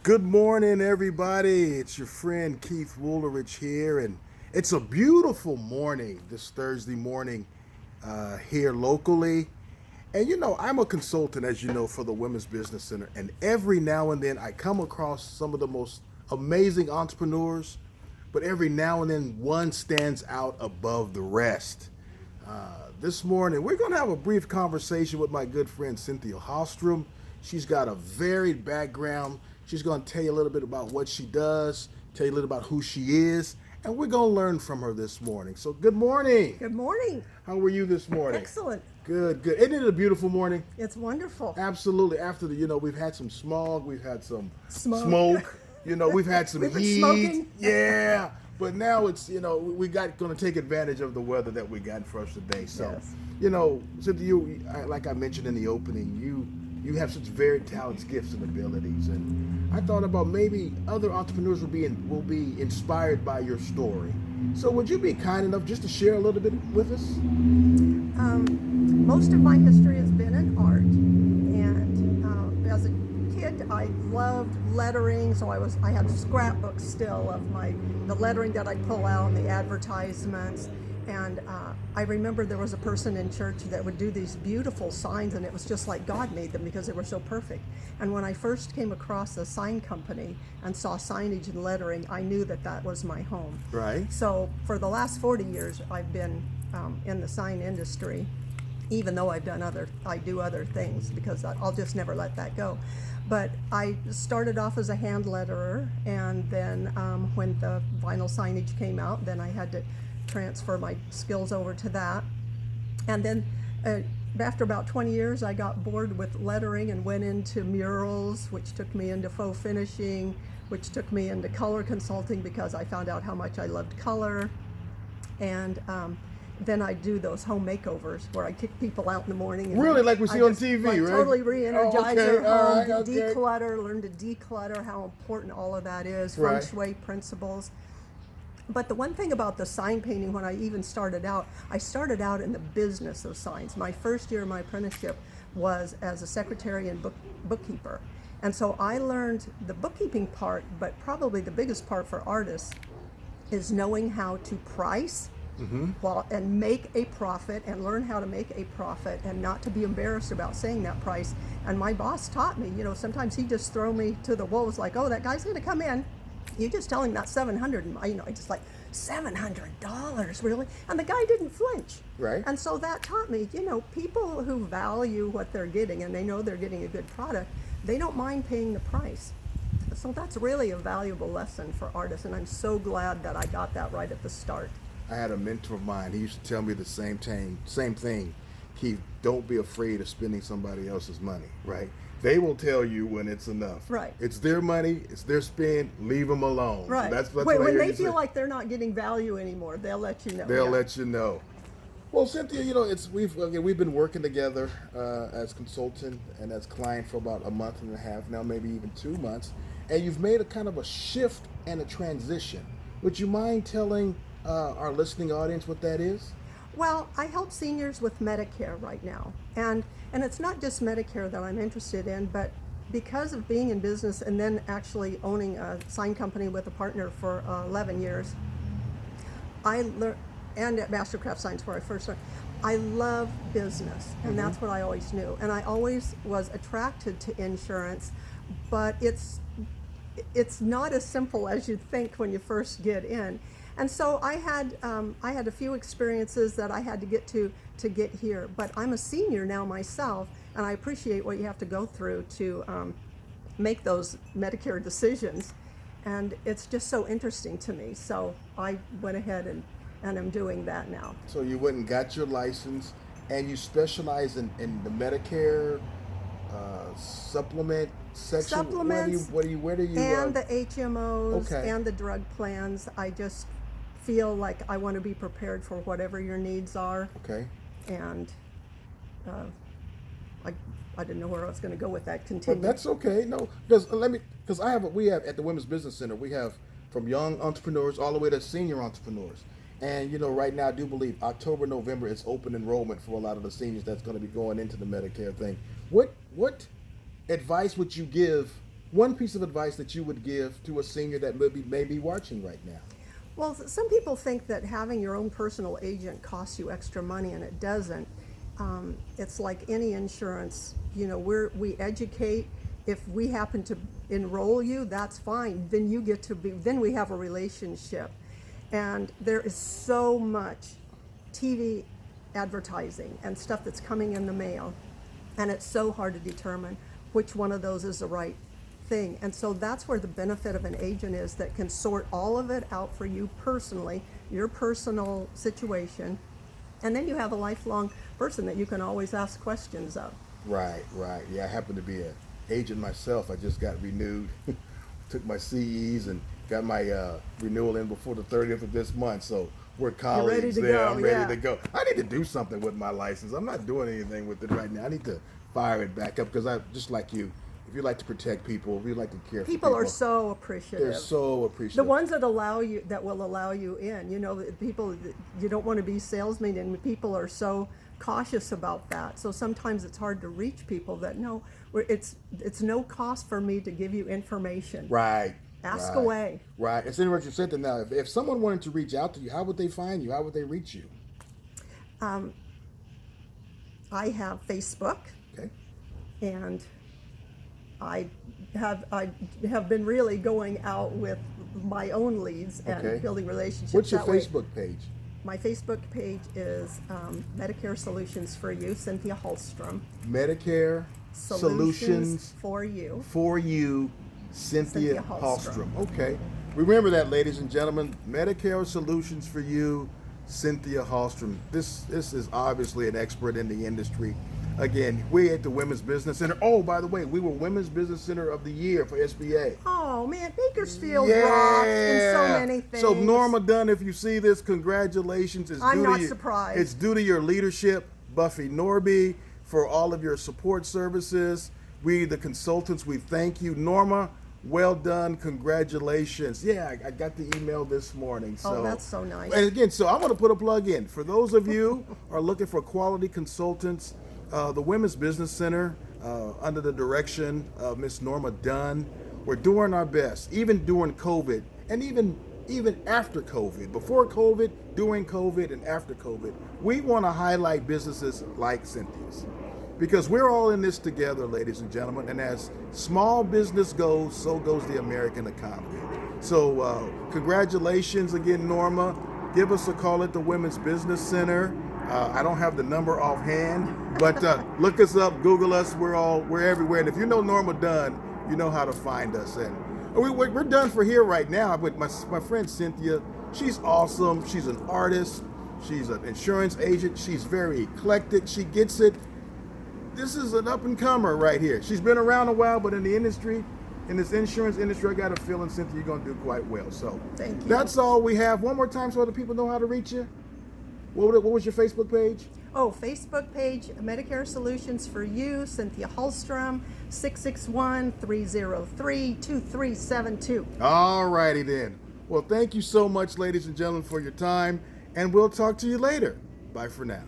Good morning, everybody. It's your friend Keith Woolrich here, and it's a beautiful morning this Thursday morning here locally. And I'm a consultant, as you know, for the Women's Business Center, and every now and then I come across some of the most amazing entrepreneurs, but every now and then one stands out above the rest. This morning, we're going to have a brief conversation with my good friend Cynthia Hallstrom. She's got a varied background. She's going to tell you a little bit about what she does, tell you a little about who she is, and we're going to learn from her this morning. So, good morning. Good morning. How are you this morning? Excellent. Good, good. Isn't it a beautiful morning? It's wonderful. Absolutely. After we've had some smog, we've had some Smoke. we've had some We've been heat. smoking. Yeah. But now it's, we got going to take advantage of the weather that we got for us today. So, Yes. Cynthia, like I mentioned in the opening, you have such varied talents, gifts, and abilities. And I thought about maybe other entrepreneurs will be inspired by your story. So would you be kind enough just to share a little bit with us? Most of my history has been in art, and as a kid, I loved lettering. So I had scrapbooks still of the lettering that I'd pull out and the advertisements. And I remember there was a person in church that would do these beautiful signs, and it was just like God made them because they were so perfect. And when I first came across a sign company and saw signage and lettering, I knew that was my home. Right. So for the last 40 years, I've been in the sign industry, even though I do other things because I'll just never let that go. But I started off as a hand letterer, and then when the vinyl signage came out, then I had to transfer my skills over to that. And then after about 20 years, I got bored with lettering and went into murals, which took me into faux finishing, which took me into color consulting because I found out how much I loved color. And then I do those home makeovers where I kick people out in the morning. And Really, like we see on TV, right? Totally re-energize their home, okay. learn to declutter, how important all of that is, Right. feng shui principles. But the one thing about the sign painting, when I even started out, I started out in the business of signs. My first year of my apprenticeship was as a secretary and bookkeeper. And so I learned the bookkeeping part, but probably the biggest part for artists is knowing how to price and make a profit, and learn how to make a profit and not to be embarrassed about saying that price. And my boss taught me, sometimes he'd just throw me to the wolves like, oh, that guy's gonna come in. You just tell him that's $700, and I just like, $700, really? And the guy didn't flinch. Right. And so that taught me, people who value what they're getting and they know they're getting a good product, they don't mind paying the price. So that's really a valuable lesson for artists, and I'm so glad that I got that right at the start. I had a mentor of mine. He used to tell me the same thing. Keith, don't be afraid of spending somebody else's money, right? They will tell you when it's enough. Right. It's their money. It's their spend. Leave them alone. Right. So that's what when I they hear feel you say. like they're not getting value anymore, they'll let you know. They'll Yeah. let you know. Well, Cynthia, we've been working together as consultant and as client for about a month and a half now, maybe even 2 months, and you've made a kind of a shift and a transition. Would you mind telling our listening audience what that is? Well, I help seniors with Medicare right now. And it's not just Medicare that I'm interested in, but because of being in business and then actually owning a sign company with a partner for 11 years, I learned, and at Mastercraft Signs where I first learned, I love business, and that's what I always knew. And I always was attracted to insurance, but it's not as simple as you think when you first get in. And so I had a few experiences that I had to get to get here. But I'm a senior now myself, and I appreciate what you have to go through to make those Medicare decisions. And it's just so interesting to me. So I went ahead and I'm doing that now. So you went and got your license, and you specialize in the Medicare supplement section. Supplements. Where do you? And the HMOs Okay. and the drug plans. I just feel like I want to be prepared for whatever your needs are. Okay. And I didn't know where I was going to go with that. Continue. But that's okay. No, because we have at the Women's Business Center, we have from young entrepreneurs all the way to senior entrepreneurs. And right now I do believe October, November is open enrollment for a lot of the seniors that's going to be going into the Medicare thing. What advice would you give one piece of advice that you would give to a senior that may be watching right now? Well, some people think that having your own personal agent costs you extra money, and it doesn't. It's like any insurance. You know, we educate. If we happen to enroll you, that's fine. Then you get to be. Then we have a relationship, and there is so much TV advertising and stuff that's coming in the mail, and it's so hard to determine which one of those is the right thing. And so that's where the benefit of an agent is, that can sort all of it out for you personally, your personal situation, and then you have a lifelong person that you can always ask questions of. Right, right. Yeah, I happen to be an agent myself. I just got renewed, took my CEs and got my renewal in before the 30th of this month. So we're colleagues ready to there. go, I'm ready yeah. to go. I need to do something with my license. I'm not doing anything with it right now. I need to fire it back up because I just like you. If you like to protect people, if you like to care for people, People are so appreciative. they're so appreciative. The ones that will allow you in. You know, the people you don't want to be salesmen, and people are so cautious about that. So sometimes it's hard to reach people that know it's no cost for me to give you information. Right. Ask right, away. Right. It's interesting you said that. Now, if someone wanted to reach out to you, how would they find you? How would they reach you? I have Facebook, Okay. and I have been really going out with my own leads and Okay. building relationships. What's your that way. Facebook page? My Facebook page is Medicare Solutions for You, Cynthia Hallstrom. Medicare Solutions for You. for You, Cynthia Cynthia Hallstrom. Hallstrom. Okay. Remember that, ladies and gentlemen. Medicare Solutions for You, Cynthia Hallstrom. This is obviously an expert in the industry. Again, we at the Women's Business Center. Oh, by the way, we were Women's Business Center of the Year for SBA. Oh man, Bakersfield rocks in so many things. So Norma Dunn, if you see this, congratulations. It's I'm due not to you- surprised. It's due to your leadership, Buffy Norby, for all of your support services. We, the consultants, we thank you. Norma, well done. Congratulations. Yeah, I got the email this morning. So, Oh, that's so nice. And again, so I want to put a plug in. For those of you who are looking for quality consultants, the Women's Business Center, under the direction of Miss Norma Dunn, we're doing our best, even during COVID, and even after COVID, before COVID, during COVID, and after COVID. We want to highlight businesses like Cynthia's, because we're all in this together, ladies and gentlemen. And as small business goes, so goes the American economy. So congratulations again, Norma. Give us a call at the Women's Business Center. I don't have the number offhand, but look us up, Google us. We're everywhere. And if you know Norma Dunn, you know how to find us. And we're done for here right now. But my friend Cynthia, she's awesome. She's an artist. She's an insurance agent. She's very eclectic. She gets it. This is an up and comer right here. She's been around a while, but in the industry, in this insurance industry, I got a feeling, Cynthia, you're going to do quite well. So Thank you. That's all we have. One more time so other people know how to reach you. What was your Facebook page? Oh, Facebook page, Medicare Solutions for You, Cynthia Hallstrom, 661-303-2372. All righty then. Well, thank you so much, ladies and gentlemen, for your time, and we'll talk to you later. Bye for now.